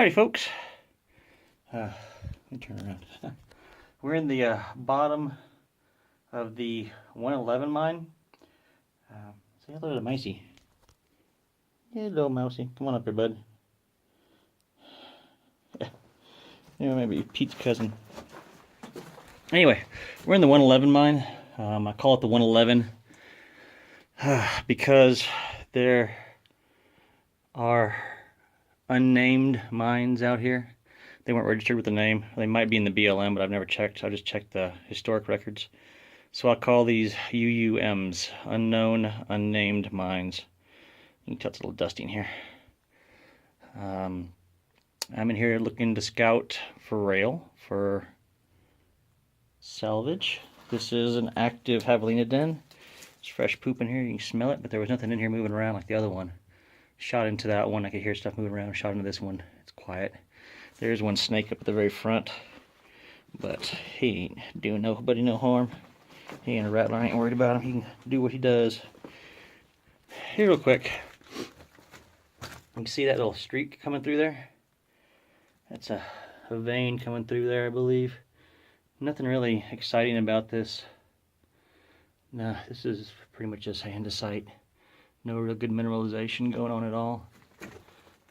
Alrighty, folks. Let me turn around. We're in the bottom of the 111 mine. Say hello to Micey. Hello, Mousy. Come on up here, bud. Anyway, maybe Pete's cousin. Anyway, we're in the 111 mine. I call it the 111 because there are unnamed mines out here. They weren't registered with the name. They might be in the BLM, but I've never checked. I just checked the historic records. So I'll call these UUMs, unknown, unnamed mines. You can tell it's a little dusty in here. I'm in here looking to scout for rail, for salvage. This is an active javelina den. There's fresh poop in here. You can smell it, but there was nothing in here moving around like the other one. Shot into that one, I could hear stuff moving around. Shot into this one, it's quiet. There's one snake up at the very front, but he ain't doing nobody no harm. He ain't a rattler, I ain't worried about him. He can do what he does. Here real quick, you can see that little streak coming through there? That's a vein coming through there, I believe. Nothing really exciting about this. No, this is pretty much just andesite. No real good mineralization going on at all.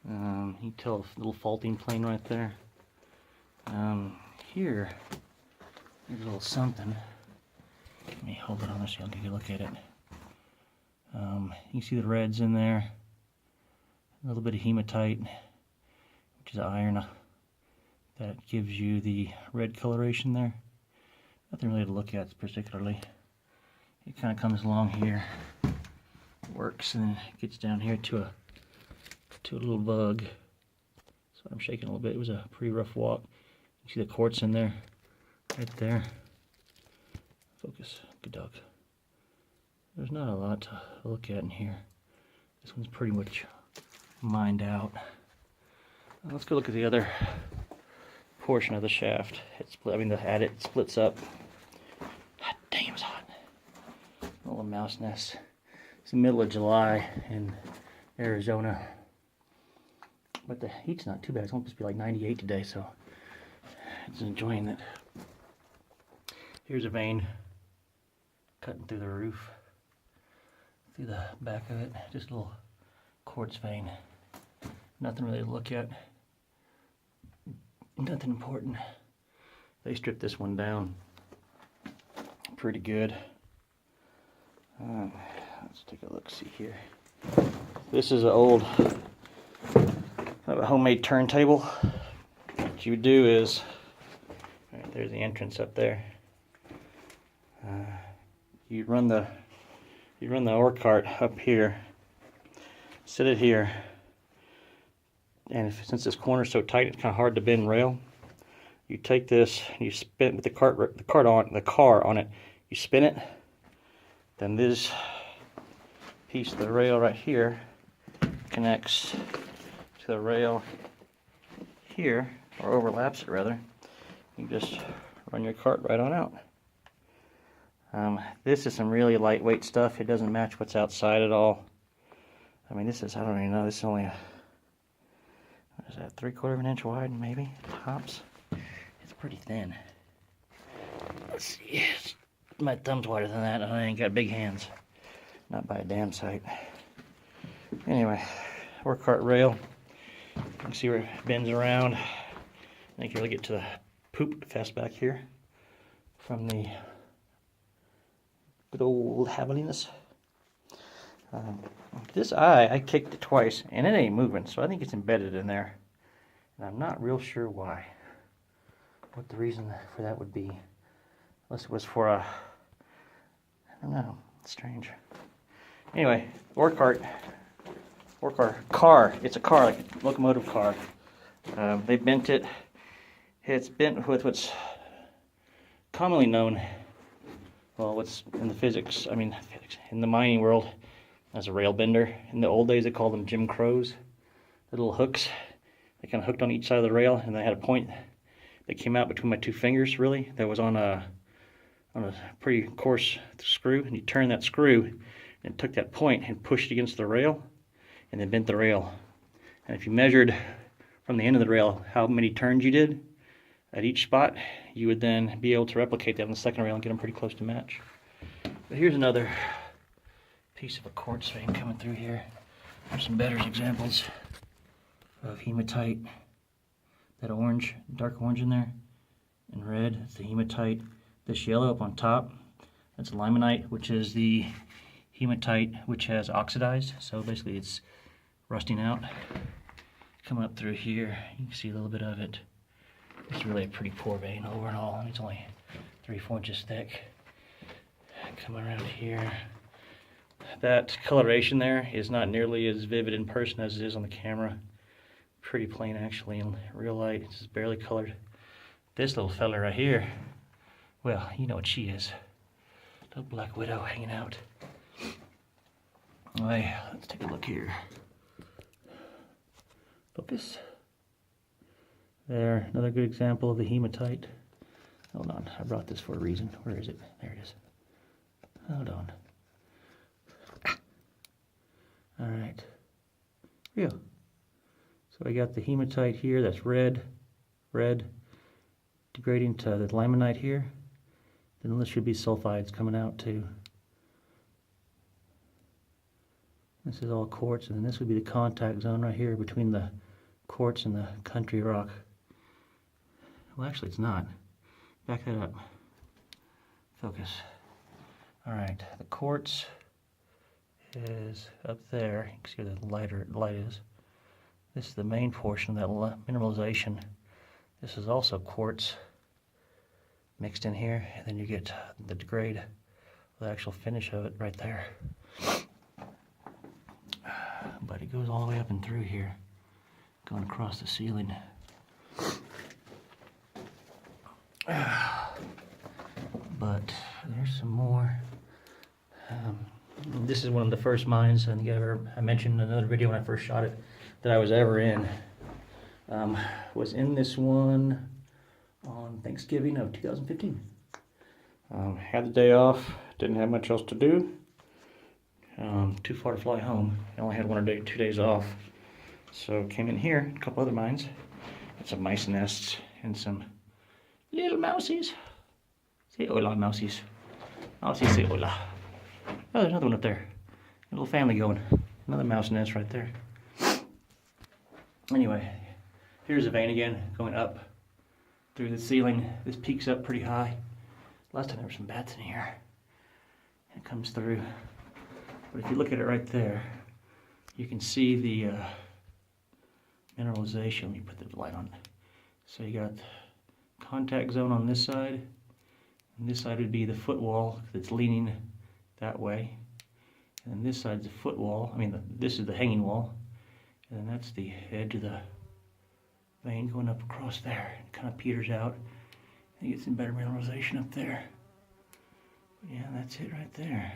You can tell a little faulting plane right there. Here, there's a little something. Let me hold it on this so I'll give you a look at it. You can see the reds in there. A little bit of hematite, which is iron. That gives you the red coloration there. Nothing really to look at particularly. It kind of comes along here, works, and then gets down here to a little bug. So I'm shaking a little bit. It was a pretty rough walk. You see the quartz in there, right there. Focus, good dog. There's not a lot to look at in here. This one's pretty much mined out. Let's go look at the other portion of the shaft. The adit splits up. God damn, it's hot. A little mouse nest. It's the middle of July in Arizona. But the heat's not too bad. It's supposed to be like 98 today, so it's enjoying it. Here's a vein cutting through the roof, through the back of it. Just a little quartz vein. Nothing really to look at. Nothing important. They stripped this one down pretty good. Let's take a look, see here. This is an old a homemade turntable. What you do is, right, there's the entrance up there. You run the ore cart up here, sit it here, and since this corner's so tight, it's kind of hard to bend rail. You take this, and you spin with the car on it. You spin it. Then this piece of the rail right here connects to the rail here, or overlaps it rather. You just run your cart right on out. This is some really lightweight stuff. It doesn't match what's outside at all. I mean, this is, I don't even know, this is only what is that, 3/4 of an inch wide maybe, tops. It's pretty thin. Let's see, my thumb's wider than that, and I ain't got big hands. Not by a damn sight. Anyway, work cart rail. You can see where it bends around. I can really get to the poop fest back here from the good old javelinas. This eye, I kicked it twice, and it ain't moving, so I think it's embedded in there. And I'm not real sure why. What the reason for that would be. Unless it was for a, I don't know, it's strange. Anyway, ore car, it's a car, like a locomotive car. They bent it. It's bent with what's commonly known, well, what's in the physics, in the mining world, as a rail bender. In the old days, they called them Jim Crows. The little hooks, they kind of hooked on each side of the rail, and they had a point that came out between my two fingers, really, that was on a pretty coarse screw, and you turn that screw and took that point and pushed it against the rail and then bent the rail. And if you measured from the end of the rail how many turns you did at each spot, you would then be able to replicate that on the second rail and get them pretty close to match. But here's another piece of a quartz vein coming through here. There's some better examples of hematite. That orange, dark orange in there, and red, it's the hematite. This yellow up on top, that's limonite, which is the hematite which has oxidized. So basically it's rusting out. Coming up through here, you can see a little bit of it. It's really a pretty poor vein overall. It's only 3-4 inches thick. Coming around here. That coloration there is not nearly as vivid in person as it is on the camera. Pretty plain actually in real light. It's just barely colored. This little fella right here, well, you know what she is. Little black widow hanging out. Alright, let's take a look here. Focus. There, another good example of the hematite. Hold on, I brought this for a reason. Where is it? There it is. Hold on. Alright. Here we go. So I got the hematite here, that's red, degrading to the limonite here. Then this should be sulfides coming out too. This is all quartz, and then this would be the contact zone right here between the quartz and the country rock. Well, actually it's not. Back that up. Focus. Alright, the quartz is up there. You can see where the light is. This is the main portion of that mineralization. This is also quartz mixed in here, and then you get the degrade, the actual finish of it right there. But it goes all the way up and through here, going across the ceiling. But there's some more. This is one of the first mines I think I mentioned in another video when I first shot it that I was ever in. Was in this one on Thanksgiving of 2015. Had the day off, didn't have much else to do. Too far to fly home. I only had 1 or 2 days off. So came in here, a couple other mines. Got some mice nests and some little mousies. Say hola, mousies. Mousies say hola. Oh, there's another one up there. A little family going. Another mouse nest right there. Anyway, here's a vein again, going up through the ceiling. This peaks up pretty high. Last time there were some bats in here. It comes through. But if you look at it right there, you can see the mineralization. Let me put the light on. So you got contact zone on this side, and this side would be the footwall that's leaning that way. And then this side's the footwall. I mean, this is the hanging wall. And then that's the edge of the vein going up across there. It kind of peters out. You get some better mineralization up there. But yeah, that's it right there.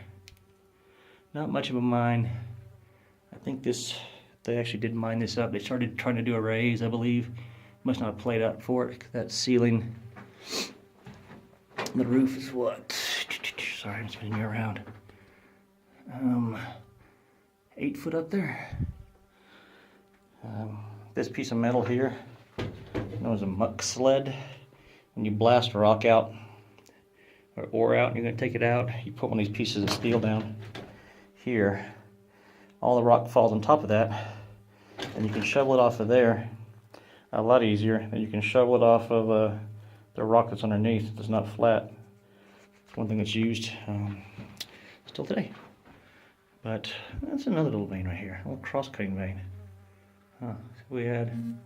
Not much of a mine. I think they actually did mine this up. They started trying to do a raise, I believe. Must not have played out for it. That ceiling, the roof is what? Sorry, I'm spinning you around. 8 foot up there. This piece of metal here, known as a muck sled. When you blast rock out, or ore out, and you're going to take it out, you put one of these pieces of steel down here. All the rock falls on top of that, and you can shovel it off of there a lot easier than you can shovel it off of the rock that's underneath. It's not flat. It's one thing that's used still today. But that's another little vein right here, a little cross-cutting vein. So we had